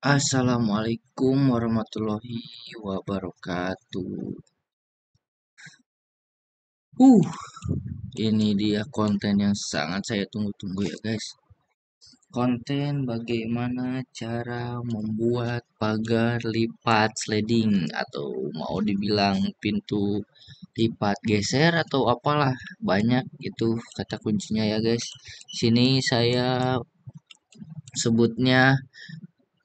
Assalamualaikum warahmatullahi wabarakatuh. Uh, ini dia konten yang sangat saya tunggu-tunggu ya guys. Konten bagaimana cara membuat pagar lipat sliding atau mau dibilang pintu lipat geser atau apalah, banyak itu kata kuncinya ya guys. Sini saya sebutnya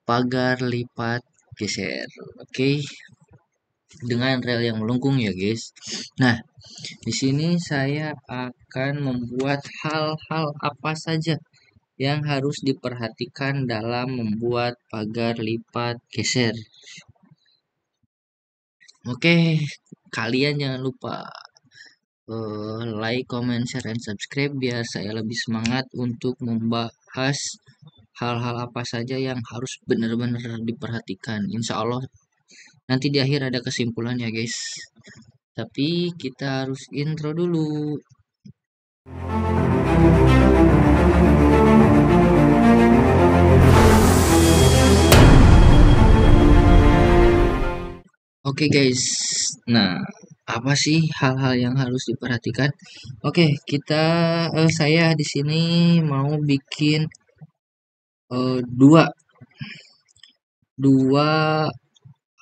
pagar lipat geser. Oke, dengan rel yang melengkung ya guys. Nah, di sini saya akan membuat hal-hal apa saja yang harus diperhatikan dalam membuat pagar lipat geser. Oke, kalian jangan lupa like, comment, share, and subscribe biar saya lebih semangat untuk membahas hal-hal apa saja yang harus benar-benar diperhatikan. Insya Allah nanti di akhir ada kesimpulan ya guys. Tapi kita harus intro dulu. Oke guys, nah apa sih hal-hal yang harus diperhatikan? Oke, saya di sini mau bikin dua dua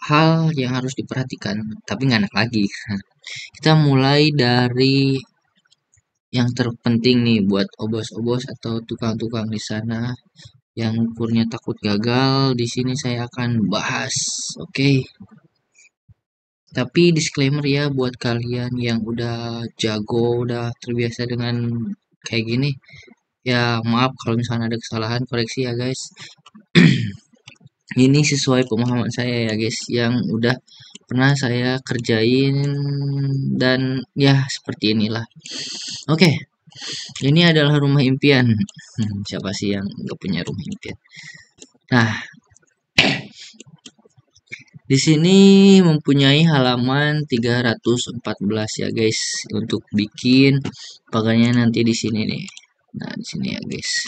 hal yang harus diperhatikan, tapi nggak enak lagi. Kita mulai dari yang terpenting nih buat obos-obos atau tukang-tukang di sana yang ukurnya takut gagal. Di sini saya akan bahas, oke. Tapi disclaimer ya buat kalian yang udah jago, udah terbiasa dengan kayak gini. Ya maaf kalau misalnya ada kesalahan, koreksi ya guys. Ini sesuai pemahaman saya ya guys, yang udah pernah saya kerjain dan ya seperti inilah. Oke, ini adalah rumah impian. Siapa sih yang nggak punya rumah impian? Nah, di sini mempunyai halaman 314 ya guys untuk bikin pagarnya nanti di sini nih. Nah, di sini ya guys.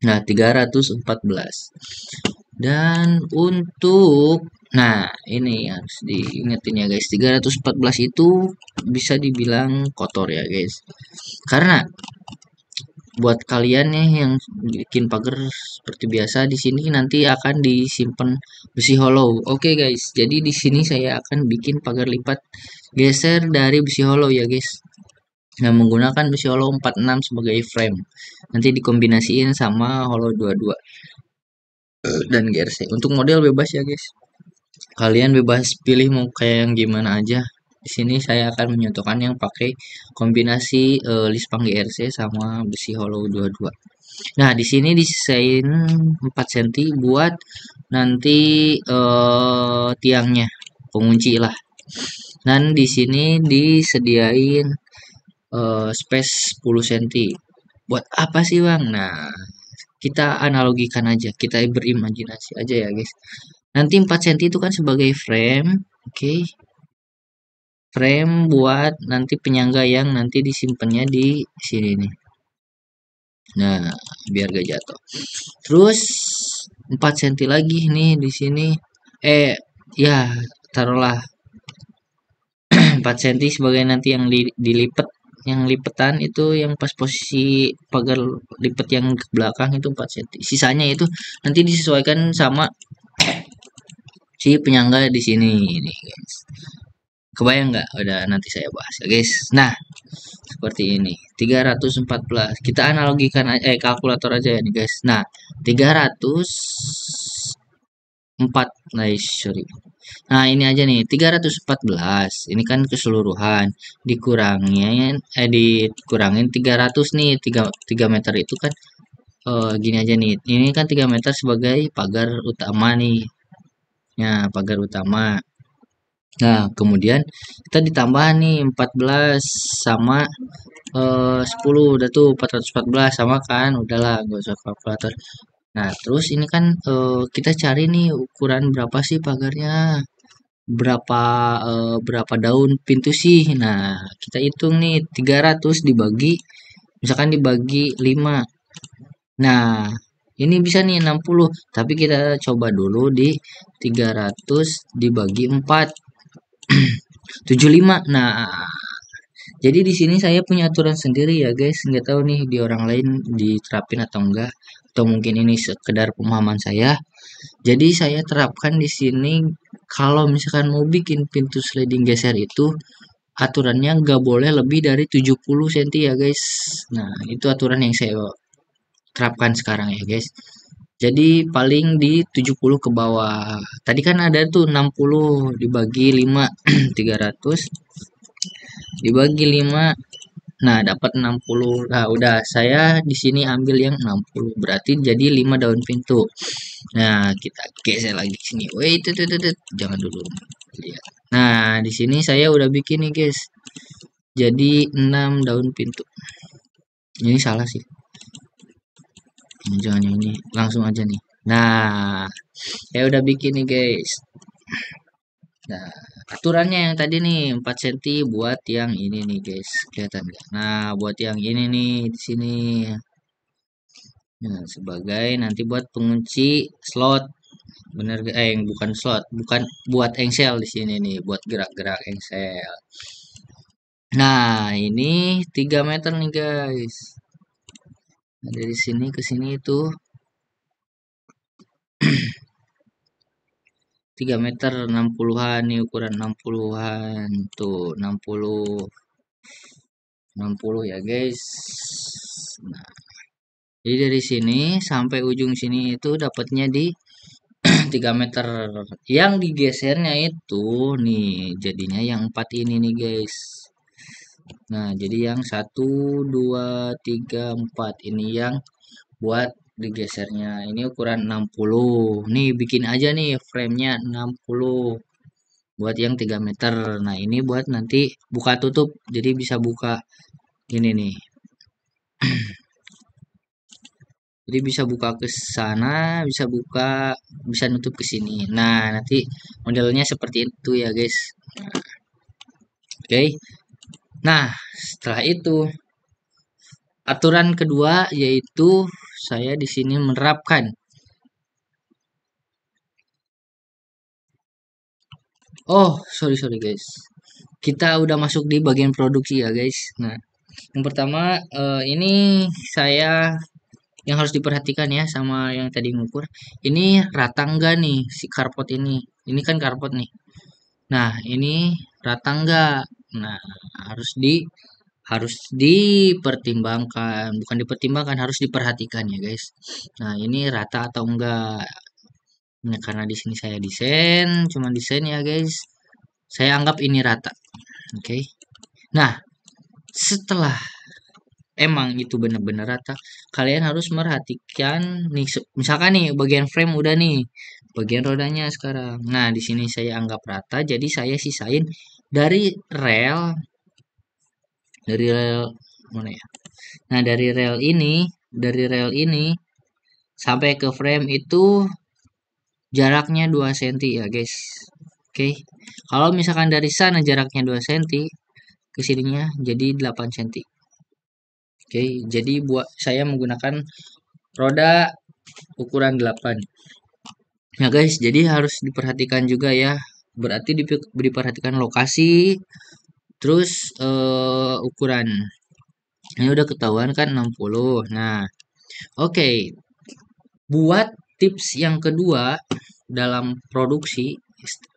Nah, 314. Dan untuk ini harus diingetin ya guys. 314 itu bisa dibilang kotor ya guys. Karena buat kalian nih yang bikin pagar seperti biasa di sini nanti akan disimpan besi hollow. Oke guys, jadi di sini saya akan bikin pagar lipat geser dari besi hollow ya guys. Nah, menggunakan besi hollow 46 sebagai frame. Nanti dikombinasiin sama hollow 22 dan GRC. Untuk model bebas ya guys. Kalian bebas pilih mau kayak yang gimana aja. Di sini saya akan menyontohkan yang pakai kombinasi lispang GRC sama besi hollow 22. Nah, di sini disisain 4 cm buat nanti tiangnya, pengunci lah. Dan di sini disediain space 10 cm. Buat apa sih, Bang? Nah, kita analogikan aja, kita berimajinasi aja ya, guys. Nanti 4 cm itu kan sebagai frame, oke. Frame buat nanti penyangga yang nanti disimpannya di sini nih. Nah, biar gak jatuh. Terus 4 cm lagi nih di sini. Ya, taruhlah 4 cm sebagai nanti yang dilipat, yang lipetan itu yang pas posisi pagar lipat yang ke belakang itu 4 cm. Sisanya itu nanti disesuaikan sama si penyangga di sini nih, guys. Kebayang nggak? Udah nanti saya bahas ya, guys. Nah, seperti ini 314 kita analogikan kalkulator aja ya nih guys. Nah, 304 nice, sorry. Nah, ini aja nih 314 ini kan keseluruhan dikurangin 300 nih, 3 meter itu kan gini aja nih, ini kan 3 meter sebagai pagar utama nih ya, pagar utama. Nah, kemudian kita ditambah nih 14 sama 10, udah tuh 414 sama kan, udahlah gak usah kalkulator. Nah, terus ini kan kita cari nih ukuran berapa sih pagarnya, berapa daun pintu sih. Nah, kita hitung nih 300 dibagi, misalkan dibagi 5. Nah, Ini bisa nih 60, tapi kita coba dulu di 300 dibagi 4, 75. Nah, jadi di sini saya punya aturan sendiri ya guys, nggak tahu nih di orang lain diterapin atau enggak, atau mungkin ini sekedar pemahaman saya. Jadi saya terapkan di sini kalau misalkan mau bikin pintu sliding geser itu aturannya nggak boleh lebih dari 70 cm ya guys. Nah, itu aturan yang saya terapkan sekarang ya guys. Jadi paling di 70 ke bawah. Tadi kan ada tuh 60 dibagi 5, 300 dibagi 5. Nah, dapat 60. Nah, udah saya di sini ambil yang 60. Berarti jadi 5 daun pintu. Nah, kita geser lagi ke sini. Wait, jangan dulu. Lihat. Nah, di sini saya udah bikin nih, guys. Jadi 6 daun pintu. Ini salah sih. Jangan yang ini, langsung aja nih. Nah, saya udah bikin nih, guys. Nah, aturannya yang tadi nih 4 cm buat yang ini nih, guys. Kelihatan nggak? Nah, buat yang ini nih di sini. Nah, sebagai nanti buat pengunci slot. Bener gak? Bukan slot, bukan buat engsel di sini nih, buat gerak-gerak engsel. Nah, ini 3 meter nih, guys. Nah, dari sini ke sini itu 3 meter 60-an nih, ukuran 60-an. Tuh, 60 ya, guys. Nah, jadi dari sini sampai ujung sini itu dapatnya di 3 meter. Yang digesernya itu nih jadinya yang 4 ini nih, guys. Nah, jadi yang 1 2 3 4 ini yang buat digesernya. Ini ukuran 60. Nih bikin aja nih framenya 60 buat yang 3 meter. Nah, ini buat nanti buka tutup. Jadi bisa buka ini nih. Jadi bisa buka ke sana, bisa nutup ke sini. Nah, nanti modelnya seperti itu ya, guys. Oke. Nah, setelah itu aturan kedua yaitu saya di sini menerapkan. Oh, sorry guys. Kita udah masuk di bagian produksi ya, guys. Nah, yang pertama ini saya yang harus diperhatikan ya sama yang tadi ngukur. Ini rata enggak nih si karpot ini? Ini kan karpot nih. Nah, ini rata enggak? Nah, harus di harus dipertimbangkan, bukan dipertimbangkan, harus diperhatikan ya, guys. Nah, ini rata atau enggak? Nah, karena di sini saya desain, cuma desain ya, guys. Saya anggap ini rata. Oke. Nah, setelah emang itu benar-benar rata, kalian harus merhatikan nih, misalkan nih bagian frame udah nih, bagian rodanya sekarang. Nah, di sini saya anggap rata, jadi saya sisain dari rel, dari rel mana ya? Nah, dari rel ini sampai ke frame itu jaraknya 2 cm ya, guys. Oke. Kalau misalkan dari sana jaraknya 2 cm ke sininya jadi 8 cm. Oke, jadi buat saya menggunakan roda ukuran 8. Nah, guys, jadi harus diperhatikan juga ya. Berarti diperhatikan lokasi, terus ukuran. Ini udah ketahuan kan 60. Nah, oke. Buat tips yang kedua dalam produksi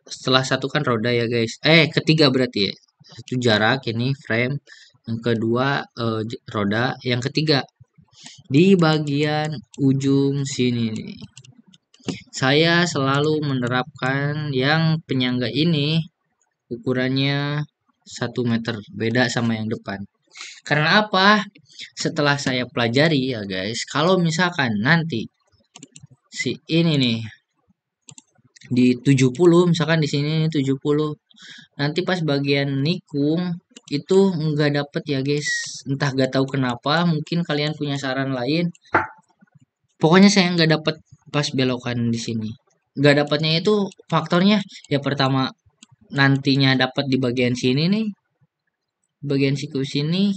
setelah satu kan roda ya, guys. Ketiga berarti ya. Satu jarak ini frame, yang kedua roda, yang ketiga di bagian ujung sini nih. Saya selalu menerapkan yang penyangga ini ukurannya 1 meter, beda sama yang depan. Karena apa? Setelah saya pelajari ya, guys, kalau misalkan nanti si ini nih di 70, misalkan di sini 70, nanti pas bagian nikung itu nggak dapet ya, guys. Entah gak tahu kenapa, mungkin kalian punya saran lain. Pokoknya saya nggak dapet pas belokan di sini. Nggak dapatnya itu faktornya ya, pertama nantinya dapat di bagian sini nih, bagian siku sini,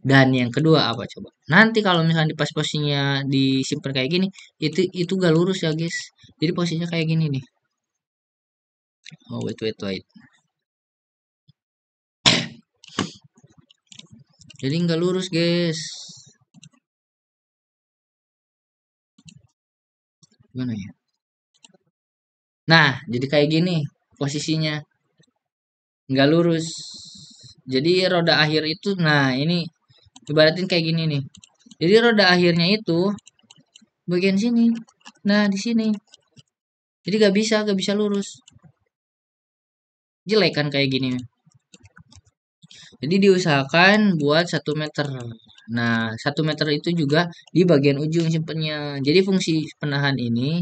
Dan yang kedua apa coba? Nanti kalau misalnya di pas posisinya disimpan kayak gini, itu gak lurus ya guys. Jadi posisinya kayak gini nih. Oh wait. Jadi nggak lurus guys. Gimana ya? Nah, jadi kayak gini posisinya, nggak lurus. Jadi roda akhir itu, nah ini ibaratin kayak gini nih. Jadi roda akhirnya itu bagian sini. Nah, di sini. Jadi gak bisa lurus. Jelek kan kayak gini. Jadi diusahakan buat 1 meter. Nah, 1 meter itu juga di bagian ujung simpennya. Jadi fungsi penahan ini,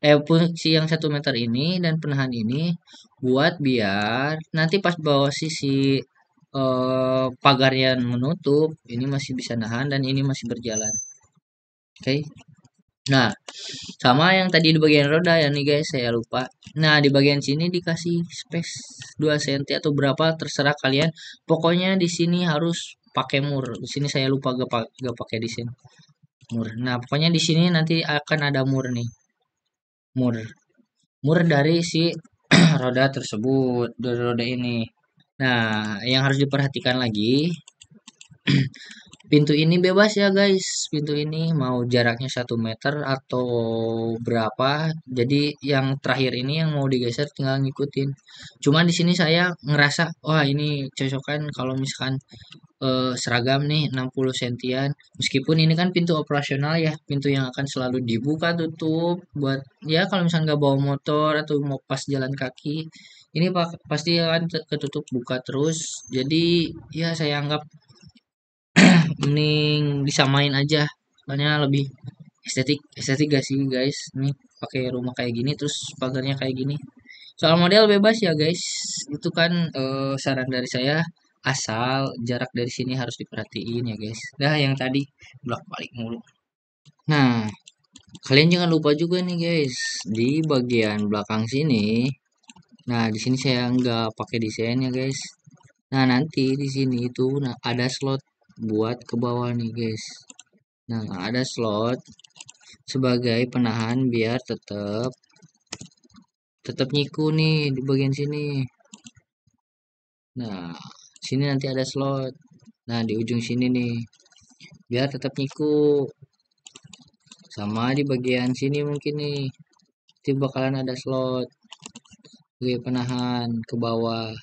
fungsi yang 1 meter ini dan penahan ini buat biar nanti pas bawah sisi pagar yang menutup, ini masih bisa nahan dan ini masih berjalan. Oke. Nah, sama yang tadi di bagian roda ya nih guys, saya lupa. Nah, di bagian sini dikasih space 2 cm atau berapa terserah kalian. Pokoknya di sini harus pakai mur. Di sini saya lupa gak pakai di sini mur. Nah, pokoknya di sini nanti akan ada mur nih. Mur. Mur dari si roda tersebut, dari roda ini. Nah, yang harus diperhatikan lagi, pintu ini bebas ya guys. Pintu ini mau jaraknya 1 meter atau berapa. Jadi yang terakhir ini yang mau digeser tinggal ngikutin. Cuma di sini saya ngerasa, wah ini cocokan kalau misalkan seragam nih 60 sentian. Meskipun ini kan pintu operasional ya, pintu yang akan selalu dibuka tutup buat ya kalau misalkan nggak bawa motor atau mau pas jalan kaki. Ini pasti akan ketutup buka terus. Jadi ya saya anggap mending disamain aja, soalnya lebih estetik estetik gak sih guys, ini pakai rumah kayak gini terus pagarnya kayak gini. Soal model bebas ya guys, itu kan saran dari saya, asal jarak dari sini harus diperhatiin ya guys. Dah yang tadi bolak balik mulu. Nah, kalian jangan lupa juga nih guys, di bagian belakang sini, nah di sini saya nggak pakai desain ya guys. Nah nanti di sini itu nah ada slot buat ke bawah nih guys. Nah, ada slot sebagai penahan biar tetap tetap nyiku nih di bagian sini. Nah, sini nanti ada slot. Nah, di ujung sini nih biar tetap nyiku. Sama di bagian sini mungkin nih. Nanti bakalan ada slot sebagai penahan ke bawah.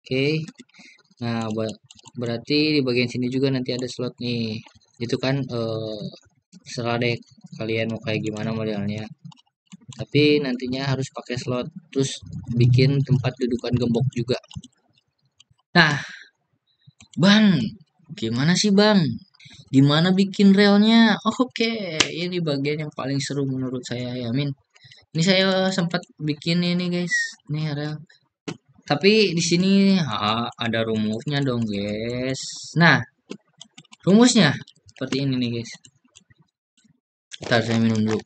Oke. Nah, berarti di bagian sini juga nanti ada slot nih. Itu kan serah deh kalian mau kayak gimana modelnya. Tapi nantinya harus pakai slot terus bikin tempat dudukan gembok juga. Nah, bang, gimana sih bang, gimana bikin relnya? Oke, ini bagian yang paling seru menurut saya ya Min. Ini saya sempat bikin ini guys, ini rel, tapi di sini ada rumusnya dong guys. Nah, rumusnya seperti ini nih guys. Ntar saya minum dulu.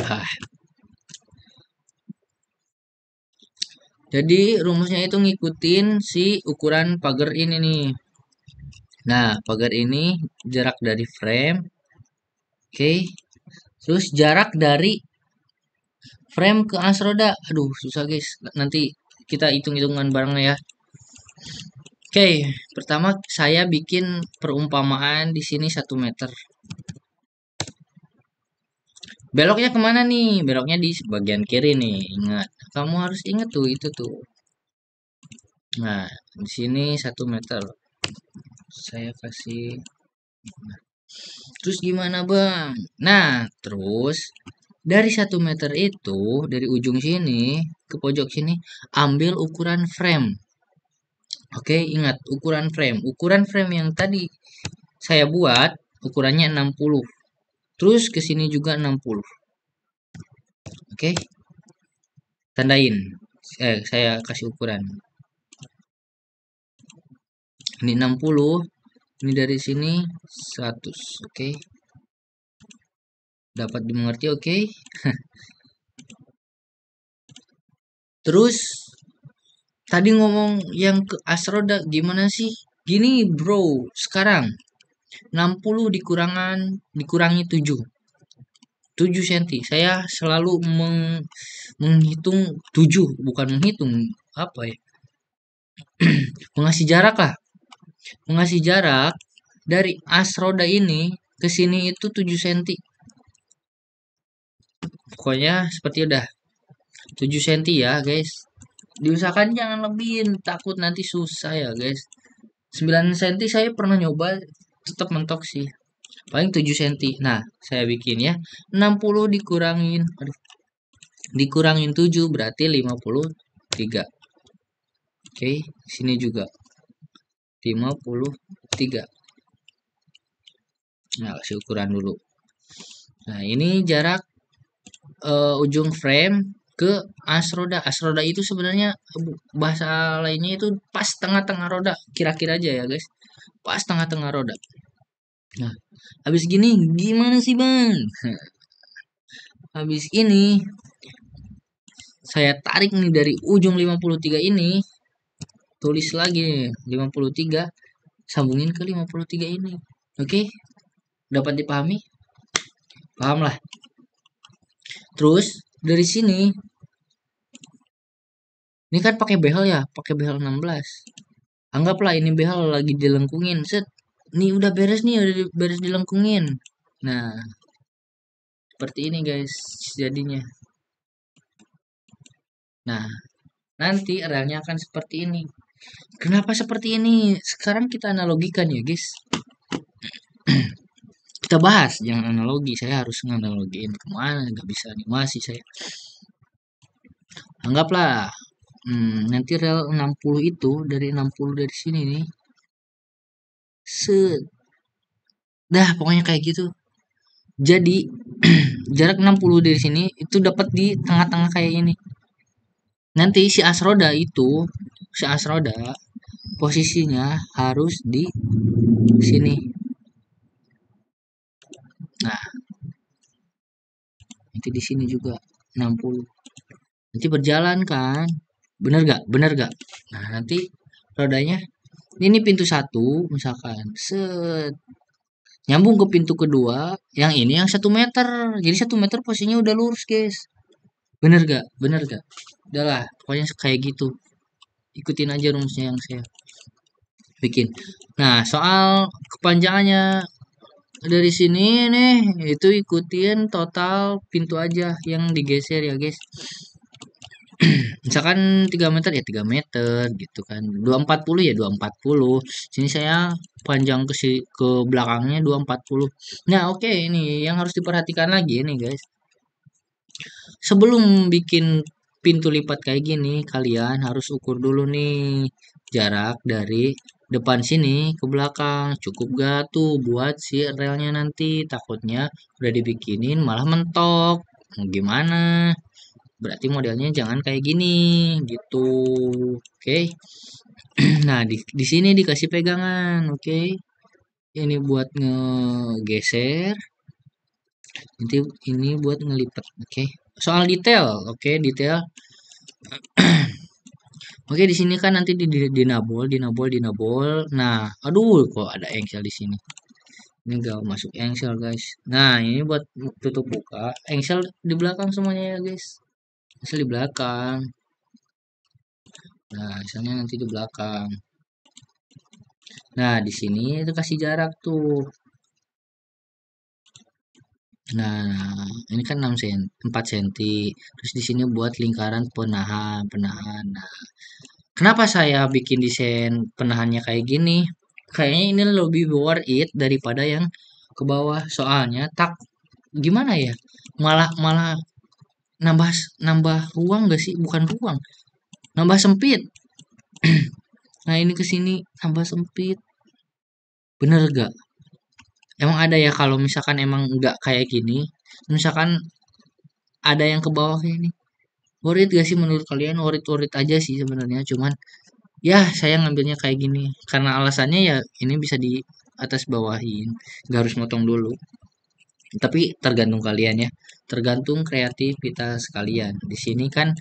ah, jadi rumusnya itu ngikutin si ukuran pagar ini nih. Nah, pagar ini jarak dari frame, oke. Terus jarak dari frame ke as roda. Aduh, susah guys. Nanti kita hitung-hitungan barengnya ya. Oke, pertama saya bikin perumpamaan di sini 1 meter. Beloknya kemana nih? Beloknya di bagian kiri nih. Ingat, kamu harus ingat tuh itu tuh. Nah, di sini 1 meter. Saya kasih. Terus gimana bang? Nah, terus dari 1 meter itu, dari ujung sini ke pojok sini, ambil ukuran frame. Oke, ingat ukuran frame. Ukuran frame yang tadi saya buat, ukurannya 60. Terus ke sini juga 60. Oke, tandain. Saya kasih ukuran. Ini 60, ini dari sini 100. Oke. Dapat dimengerti, oke? Terus Tadi ngomong yang ke Asroda gimana sih? Gini bro, sekarang 60 dikurangi 7. 7 cm. Saya selalu menghitung 7, bukan menghitung apa ya? Mengasih jarak lah. Mengasih jarak dari as roda ini ke sini itu 7 cm. Pokoknya seperti udah 7 cm ya, guys. Diusahakan jangan lebihin, takut nanti susah ya, guys. 9 cm saya pernah nyoba tetap mentok sih. Paling 7 cm. Nah, saya bikin ya. 60 dikurangin 7 berarti 53. Oke, sini juga 53. Nah, kasih ukuran dulu. Nah, ini jarak ujung frame ke as roda. As roda itu sebenarnya bahasa lainnya itu pas tengah-tengah roda. Kira-kira aja ya, guys. Pas tengah-tengah roda. Nah, habis gini gimana sih, Bang? Habis ini saya tarik nih dari ujung 53 ini, tulis lagi nih, 53, sambungin ke 53 ini. Oke? Dapat dipahami? Paham lah. Terus dari sini ini kan pakai behel ya, pakai behel 16. Anggaplah ini behel lagi dilengkungin. Set. Nih udah beres nih, udah beres dilengkungin. Nah, seperti ini guys jadinya. Nah, nanti relnya akan seperti ini. Kenapa seperti ini? Sekarang kita analogikan ya guys. Kita bahas, jangan analogi. Saya harus nganalogiin kemana, nggak bisa animasi saya. Anggaplah nanti rel 60 itu dari 60 dari sini nih. Dah pokoknya kayak gitu. Jadi jarak 60 dari sini itu dapat di tengah-tengah kayak ini. Nanti si asroda posisinya harus di sini. Nah, nanti di sini juga 60. Nanti berjalan kan? Bener gak? Bener gak? Nah, nanti rodanya ini pintu 1 misalkan. Set. Nyambung ke pintu kedua, yang ini yang 1 meter. Jadi 1 meter posisinya udah lurus, guys. Bener gak? Bener gak? Udahlah, pokoknya kayak gitu. Ikutin aja rumusnya yang saya bikin. Nah, soal kepanjangannya dari sini nih, itu ikutin total pintu aja yang digeser ya, guys. Misalkan 3 meter ya 3 meter gitu kan. 240 ya 240. Sini saya panjang ke belakangnya 240. Nah, oke, ini yang harus diperhatikan lagi nih, guys. Sebelum bikin pintu lipat kayak gini, kalian harus ukur dulu nih jarak dari depan sini ke belakang. Cukup gak tuh buat si relnya nanti? Takutnya udah dibikinin malah mentok. Gimana? Berarti modelnya jangan kayak gini gitu. Oke. Nah, di sini dikasih pegangan, oke. Ini buat ngegeser. Nanti ini buat ngelipat, oke. Soal detail, oke, detail. Oke, di sini kan nanti dinabol, dinabol, dinabol. Nah, aduh, kok ada engsel di sini. Ini gak masuk engsel, guys. Nah, ini buat tutup buka. Engsel di belakang semuanya ya, guys. Engsel di belakang. Nah, misalnya nanti di belakang. Nah, di sini itu kasih jarak tuh. Nah, ini kan 6 cm, 4 cm. Terus di sini buat lingkaran penahan, penahan. Nah, kenapa saya bikin desain penahannya kayak gini? Kayaknya ini lebih worth it daripada yang ke bawah. Soalnya tak gimana ya? Malah malah nambah nambah ruang gak sih? Bukan ruang, nambah sempit. Nah, ini ke sini nambah sempit. Bener gak? Emang ada ya kalau misalkan emang nggak kayak gini, misalkan ada yang ke bawah kayak ini. Worth it gak sih menurut kalian? Worth it aja sih sebenarnya. Cuman ya saya ngambilnya kayak gini. Karena alasannya ya ini bisa di atas bawahin. Gak harus motong dulu. Tapi tergantung kalian ya. Tergantung kreativitas kalian. Di sini kan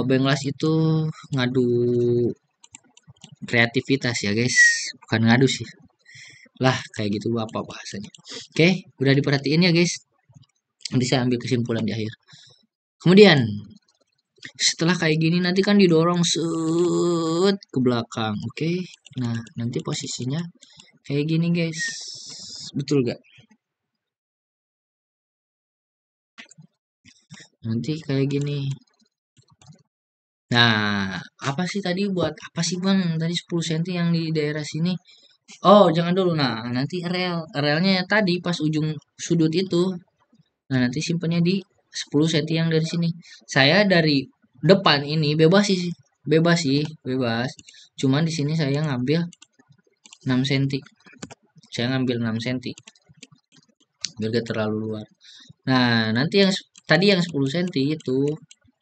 Benglas itu ngadu kreativitas ya guys, bukan ngadu sih lah, kayak gitu apa bahasanya. Oke, udah diperhatiin ya guys, nanti saya ambil kesimpulan di akhir. Kemudian setelah kayak gini nanti kan didorong set ke belakang. Oke, nah nanti posisinya kayak gini guys, betul gak? Nanti kayak gini. Nah, apa sih tadi, buat apa sih bang tadi 10 cm yang di daerah sini? Oh, jangan dulu. Nah, nanti relnya tadi pas ujung sudut itu. Nah, nanti simpennya di 10 cm yang dari sini. Saya dari depan ini bebas sih, bebas sih, bebas. Cuman di sini saya ngambil 6 cm. Saya ngambil 6 cm biar gak terlalu luar. Nah, nanti yang tadi yang 10 cm itu,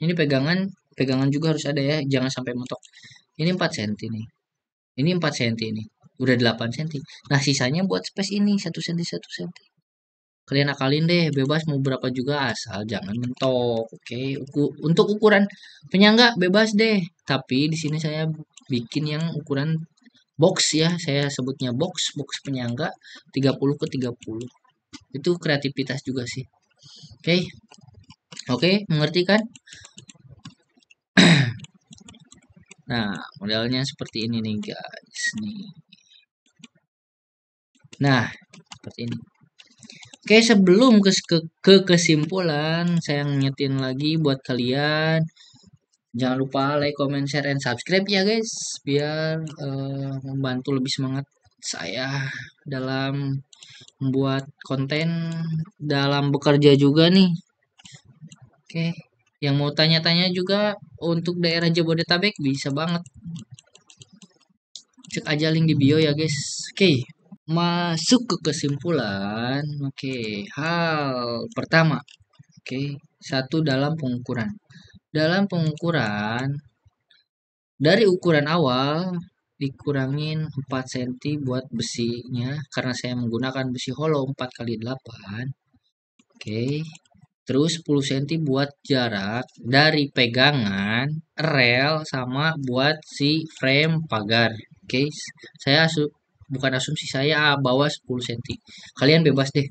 ini pegangan pegangan juga harus ada ya, jangan sampai mentok. Ini 4 cm nih. Ini 4 cm ini. Udah 8 cm. Nah, sisanya buat space ini 1 cm 1 cm. Kalian akalin deh, bebas mau berapa juga asal jangan mentok. Oke, untuk ukuran penyangga bebas deh. Tapi di sini saya bikin yang ukuran box ya, saya sebutnya box penyangga 30 ke 30. Itu kreativitas juga sih. Oke. Oke, mengerti kan? Nah, modelnya seperti ini nih guys nih. Nah, seperti ini. Oke, sebelum ke kesimpulan, saya ngingetin lagi buat kalian, jangan lupa like, comment, share, and subscribe ya guys, biar membantu lebih semangat saya dalam membuat konten, dalam bekerja juga nih. Oke, yang mau tanya-tanya juga untuk daerah Jabodetabek bisa banget, cek aja link di bio ya guys. Oke, masuk ke kesimpulan. Oke, hal pertama. Oke, satu, dalam pengukuran. Dalam pengukuran, dari ukuran awal dikurangin 4 cm buat besinya karena saya menggunakan besi hollow 4 kali 8. Oke. Terus 10 cm buat jarak dari pegangan rel sama buat si frame pagar. Oke. Saya bukan asumsi, saya bawa 10 cm. Kalian bebas deh.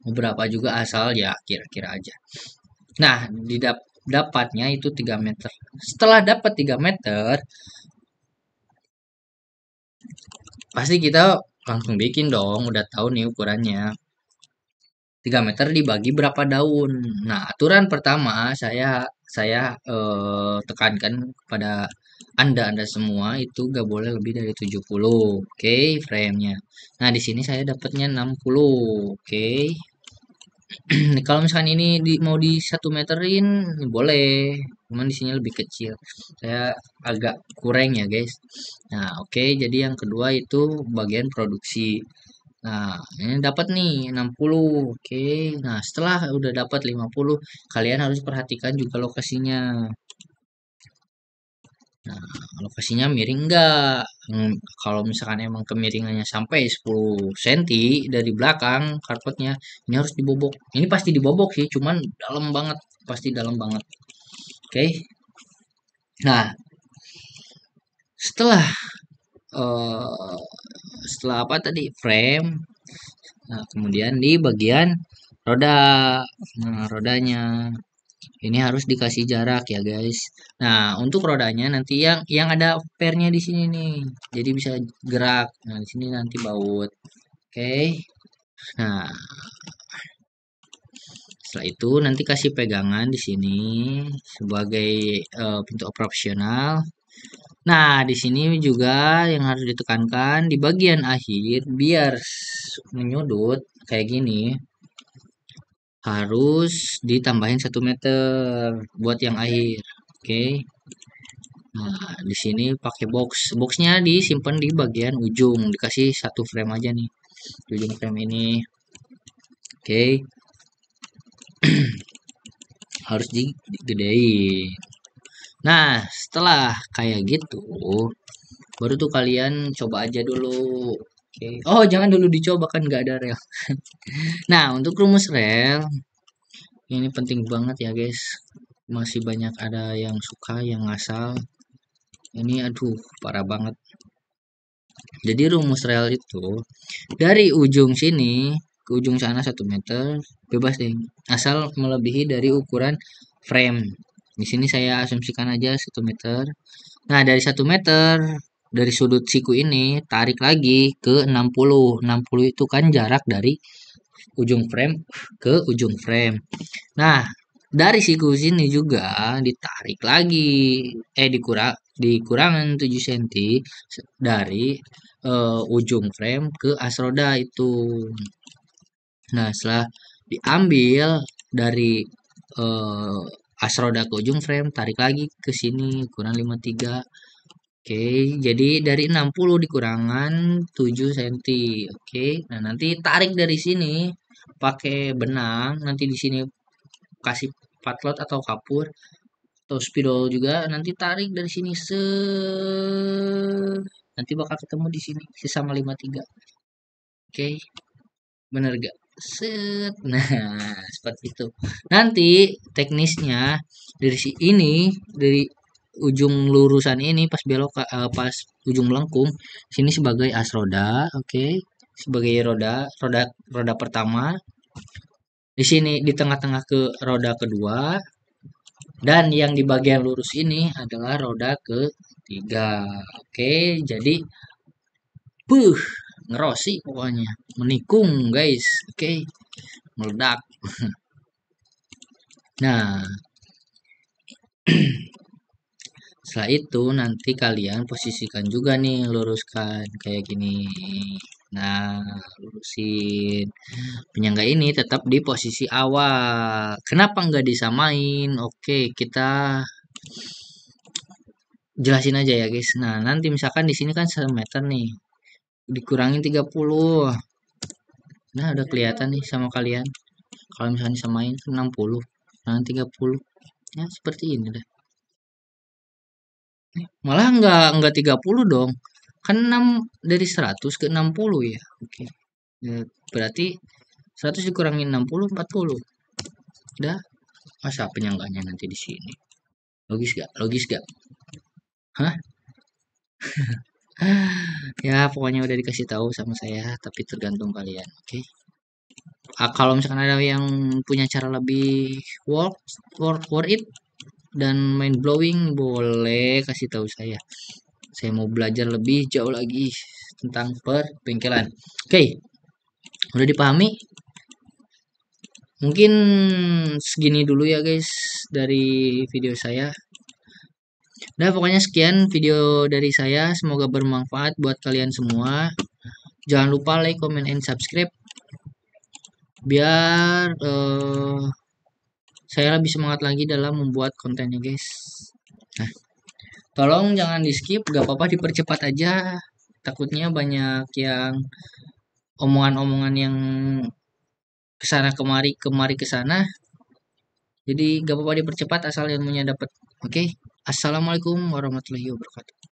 Mau berapa juga asal ya kira-kira aja. Nah, dapatnya itu 3 meter. Setelah dapat 3 meter, pasti kita langsung bikin dong, udah tahu nih ukurannya. 3 meter dibagi berapa daun. Nah, aturan pertama saya tekankan kepada Anda semua itu gak boleh lebih dari 70. Oke, framenya. Nah, di sini saya dapatnya 60. Oke. Kalau misalkan ini mau di 1 meterin boleh, cuman di sini lebih kecil. Saya agak kurang ya guys. Nah, oke, jadi yang kedua itu bagian produksi. Nah, ini dapat nih 60. Oke. Nah, setelah udah dapat 50, kalian harus perhatikan juga lokasinya. Nah, lokasinya miring enggak? Kalau misalkan emang kemiringannya sampai 10 cm dari belakang karpetnya, ini harus dibobok. Ini pasti dibobok sih, cuman dalam banget, pasti dalam banget. Oke. Nah, setelah eh, setelah apa tadi? Frame. Nah, kemudian di bagian roda. Nah, rodanya ini harus dikasih jarak ya guys. Nah, untuk rodanya nanti yang ada pernya di sini nih. Jadi bisa gerak. Nah, di sini nanti baut. Oke. Nah, setelah itu nanti kasih pegangan di sini sebagai pintu operasional. Nah, di sini juga yang harus ditekankan di bagian akhir biar menyudut kayak gini harus ditambahin 1 meter buat yang akhir. Oke. Nah, di sini pakai box. Boxnya disimpan di bagian ujung, dikasih 1 frame aja nih. Di ujung frame ini. Oke. Harus digedein. Nah, setelah kayak gitu, baru tuh kalian coba aja dulu. Oke. Oh, jangan dulu dicoba kan nggak ada rel. Nah, untuk rumus rel ini penting banget ya, guys. masih banyak ada yang suka yang ngasal. Ini aduh parah banget. Jadi rumus real itu dari ujung sini ke ujung sana 1 meter bebas deh, asal melebihi dari ukuran frame. Di sini saya asumsikan aja 1 meter. Nah, dari 1 meter dari sudut siku ini tarik lagi ke 60. 60 itu kan jarak dari ujung frame ke ujung frame. Nah, dari siku sini juga ditarik lagi, dikurangan 7 cm dari ujung frame ke as roda itu. Nah, setelah diambil dari eh, as roda ke ujung frame, tarik lagi ke sini kurang 53. Oke, jadi dari 60 dikurangkan 7 cm. Oke, nah nanti tarik dari sini pakai benang, nanti di sini kasih patlot atau kapur atau spidol juga, nanti tarik dari sini nanti bakal ketemu di sini sesama 53. Oke, bener gak? Nah, seperti itu. Nanti teknisnya dari dari ujung lurusan ini pas belok pas ujung melengkung sini sebagai as roda, oke. Sebagai roda pertama. Di sini di tengah-tengah ke roda kedua, dan yang di bagian lurus ini adalah roda ketiga. Oke, jadi puh, ngerosi pokoknya. Menikung, guys. Oke, meledak. Nah, setelah itu nanti kalian posisikan juga nih, luruskan kayak gini. Nah, lurusin. Penyangga ini tetap di posisi awal. Kenapa nggak disamain? Oke, kita jelasin aja ya guys. Nah, nanti misalkan di sini kan 1 meter nih. Dikurangin 30. Nah, udah kelihatan nih sama kalian. Kalau misalnya disamain 60. Nah, 30. Ya, seperti ini deh. Malah nggak 30 dong. Kan 6 dari 100 ke 60 ya. Oke. Ya, berarti 100 dikurangin 60 40. Udah, masa penyangganya nanti di sini. Logis gak? Logis gak? Hah? Ya, pokoknya udah dikasih tahu sama saya, tapi tergantung kalian, oke? Kalau misalkan ada yang punya cara lebih worth it dan mind blowing, boleh kasih tahu saya. Saya mau belajar lebih jauh lagi tentang perbengkelan. Oke, udah dipahami? Mungkin segini dulu ya guys dari video saya. Nah, pokoknya sekian video dari saya. Semoga bermanfaat buat kalian semua. Jangan lupa like, comment, and subscribe biar saya lebih semangat lagi dalam membuat kontennya guys. Nah, tolong jangan di skip, gak apa-apa dipercepat aja. Takutnya banyak yang omongan-omongan yang kesana kemari kemari kesana. Jadi gak apa-apa dipercepat asal ilmunya dapat. Oke. Assalamualaikum warahmatullahi wabarakatuh.